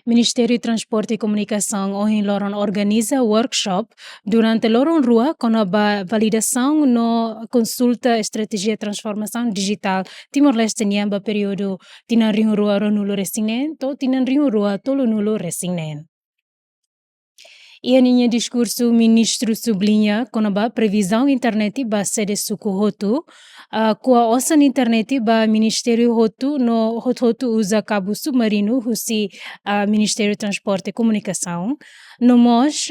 Ministério de Transporte e Comunicação hoje organiza workshop durante Loron Rua com a validação no consulta estratégia de transformação digital Timor-Leste niamba período tinanriu rua ronulo resinen to tinanriu rua tolo nulo resinen. E em discurso, o ministro sublinha que a previsão internet ba sede suku hotu, com a osan internet ba ministério hotu no hotu usa cabo submarino husi ministério de transporte e comunicação. No mos,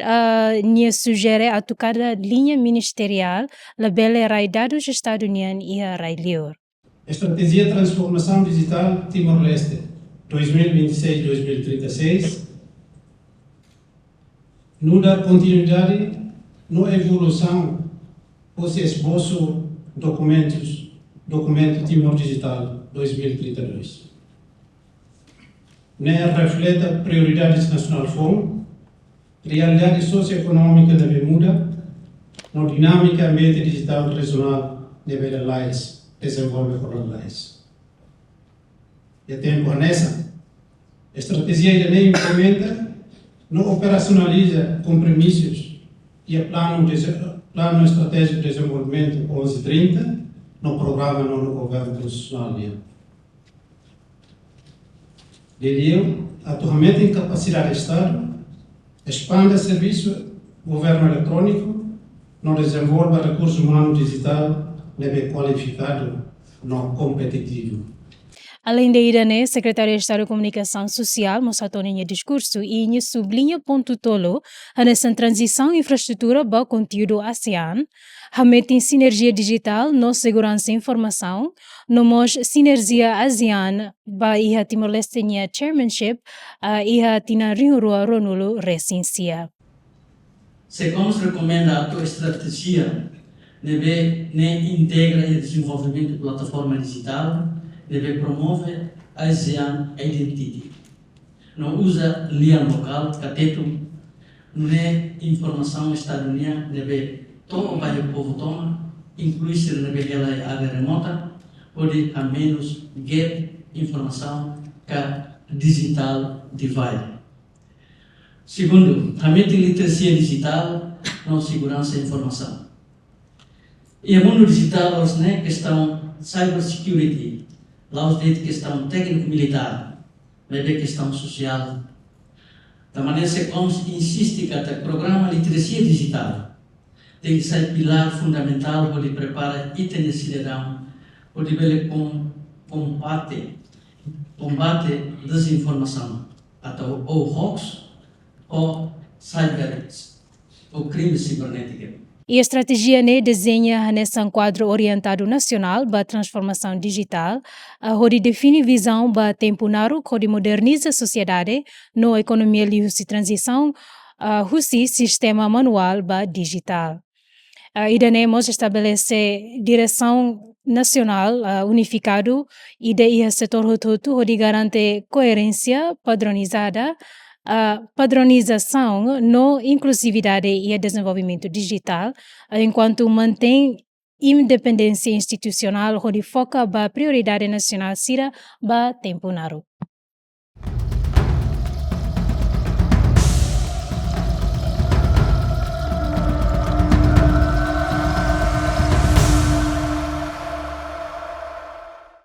nia sugere a tocada linha ministerial la bele rai dados Estado União e a rai lior. Estratégia de transformação digital Timor-Leste 2026-2036 no dar continuidade na evolução do esboço documento Timor Digital 2032. Reflete prioridades nacionais FOM, realidade socioeconômica deve mudar, na dinâmica ambiente digital regional deve desenvolver por lais. E tempo nessa, a estratégia ainda nem implementa, não operacionaliza compromissos e o plano estratégico de desenvolvimento 1130 no programa no governo constitucional. Dele, atualmente em capacidade de Estado, expande o serviço governo eletrônico, não desenvolve recurso humano digital, deve qualificado, não competitivo. Além de Irane, secretário de Estado de Comunicação Social, mostrou em discurso e sublinha ponto tolo nessa transição infraestrutura para conteúdo ASEAN, remete em sinergia digital no segurança e informação, no mos sinergia ASEAN para iha Timor-Leste chairmanship iha tina rinurua ronulo recensia. Segundo recomenda a tua estratégia, deve integra o desenvolvimento de plataforma digital, deve promover a ASEAN Identity. Não usa linha local, cateto, não é informação estadunidense, deve todo o povo toma, incluir-se na área remota, pode a menos get informação que digital divide. Segundo, realmente literacia digital, não segurança e informação. E o mundo digital, né, questão cybersecurity, lá os direitos questão técnico-militar, mas é questão social. Da maneira que insiste que o programa literacia digital tem que ser pilar fundamental para preparar itens de cidadão, para ver combate desinformação, até o hoax ou cyber, ou crime cibernético. E a estratégia desenha nesse quadro orientado nacional para a transformação digital, onde define visão para tempo naro, onde moderniza a sociedade, na economia de transição, o sistema manual para digital. E danemos estabelece direção nacional unificado e de setor rotuto, onde garante coerência padronizada, padronização no inclusividade e desenvolvimento digital, enquanto mantém independência institucional, onde foca a prioridade nacional sira ba tempo naro.